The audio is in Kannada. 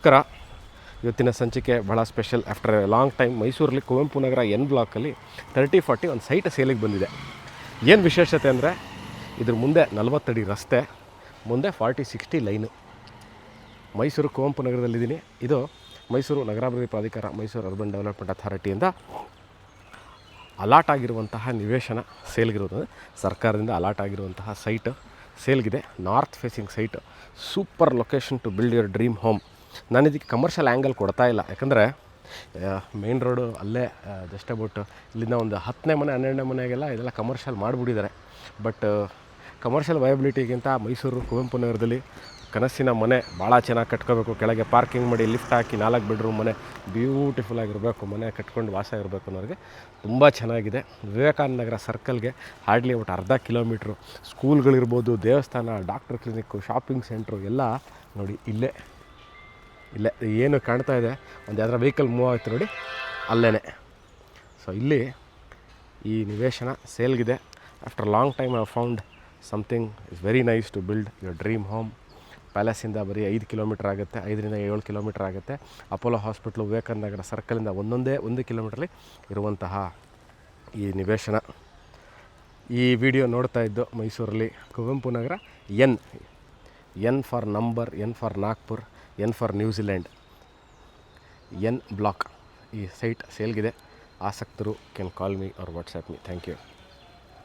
ನಮಸ್ಕಾರ. ಇವತ್ತಿನ ಸಂಚಿಕೆ ಬಹಳ special. After A long time ಮೈಸೂರಲ್ಲಿ ಕುವೆಂಪು ನಗರ ಎನ್ ಬ್ಲಾಕಲ್ಲಿ 30-40 ಒಂದು ಸೈಟ್ ಸೇಲಿಗೆ ಬಂದಿದೆ. ಏನು ವಿಶೇಷತೆ ಅಂದರೆ ಇದ್ರ ಮುಂದೆ 40 ಅಡಿ ರಸ್ತೆ, ಮುಂದೆ 40-60 ಲೈನು. ಮೈಸೂರು ಕುವೆಂಪು ನಗರದಲ್ಲಿದ್ದೀನಿ. ಇದು ಮೈಸೂರು ನಗರಾಭಿವೃದ್ಧಿ ಪ್ರಾಧಿಕಾರ, ಮೈಸೂರು ಅರ್ಬನ್ ಡೆವಲಪ್ಮೆಂಟ್ ಅಥಾರಿಟಿಯಿಂದ ಅಲಾಟ್ ಆಗಿರುವಂತಹ ನಿವೇಶನ ಸೇಲ್ಗಿರೋದು. ಸರ್ಕಾರದಿಂದ ಅಲಾಟ್ ಆಗಿರುವಂತಹ ಸೈಟ್ ಸೇಲ್ಗಿದೆ. North facing site, super location to build your dream home. ನಾನು ಇದಕ್ಕೆ ಕಮರ್ಷಿಯಲ್ ಆ್ಯಂಗಲ್ ಕೊಡ್ತಾ ಇಲ್ಲ, ಯಾಕಂದರೆ ಮೇನ್ ರೋಡು ಅಲ್ಲೇ ಜಸ್ಟ್ ಅಬೌಟ್ ಇಲ್ಲಿಂದ ಒಂದು 10ನೇ ಮನೆ 12ನೇ ಮನೆಗೆಲ್ಲ ಇದೆಲ್ಲ ಕಮರ್ಷಿಯಲ್ ಮಾಡಿಬಿಟ್ಟಿದ್ದಾರೆ. ಬಟ್ ಕಮರ್ಷಿಯಲ್ ವಯಬಿಲಿಟಿಗಿಂತ ಮೈಸೂರು ಕುವೆಂಪು ನಗರದಲ್ಲಿ ಕನಸಿನ ಮನೆ ಭಾಳ ಚೆನ್ನಾಗಿ ಕಟ್ಕೋಬೇಕು. ಕೆಳಗೆ ಪಾರ್ಕಿಂಗ್ ಮಾಡಿ ಲಿಫ್ಟ್ ಹಾಕಿ 4 ಬೆಡ್ರೂಮ್ ಮನೆ ಬ್ಯೂಟಿಫುಲ್ ಆಗಿರಬೇಕು. ಮನೆ ಕಟ್ಕೊಂಡು ವಾಸ ಇರಬೇಕು ಅನ್ನೋರಿಗೆ ತುಂಬ ಚೆನ್ನಾಗಿದೆ. ವಿವೇಕಾನಂದ ನಗರ ಸರ್ಕಲ್ಗೆ ಹಾರ್ಡ್ಲಿ ಒಟ್ಟು ಅರ್ಧ ಕಿಲೋಮೀಟ್ರು. ಸ್ಕೂಲ್ಗಳಿರ್ಬೋದು, ದೇವಸ್ಥಾನ, ಡಾಕ್ಟರ್ ಕ್ಲಿನಿಕ್ಕು, ಶಾಪಿಂಗ್ ಸೆಂಟ್ರು ಎಲ್ಲ ನೋಡಿ ಇಲ್ಲೇ ಏನು ಕಾಣ್ತಾ ಇದೆ. ಒಂದು ಯಾವ್ದಾರ ವೆಹಿಕಲ್ ಮೂವ್ ಆಯ್ತು ನೋಡಿ, ಅಲ್ಲೇ. ಸೊ ಇಲ್ಲಿ ಈ ನಿವೇಶನ ಸೇಲ್ಗಿದೆ. After long time I found something is very nice to build your dream home. ಪ್ಯಾಲೇಸಿಂದ ಬರೀ 5 ಕಿಲೋಮೀಟ್ರ್ ಆಗುತ್ತೆ, 5ರಿಂದ 7 ಕಿಲೋಮೀಟ್ರ್ ಆಗುತ್ತೆ. ಅಪೋಲೋ ಹಾಸ್ಪಿಟ್ಲು, ವಿವೇಕಾನಂದ ನಗರ ಸರ್ಕಲಿಂದ 1 ಕಿಲೋಮೀಟ್ರಲ್ಲಿ ಇರುವಂತಹ ಈ ನಿವೇಶನ. ಈ ವಿಡಿಯೋ ನೋಡ್ತಾ ಇದ್ದು ಮೈಸೂರಲ್ಲಿ Kuvempu Nagar N for number, N for Nagpur, N for New Zealand, N block. ಈ ಸೈಟ್ ಸೇಲ್ಗಿದೆ. ಆಸಕ್ತರು can call me or WhatsApp me. Thank you.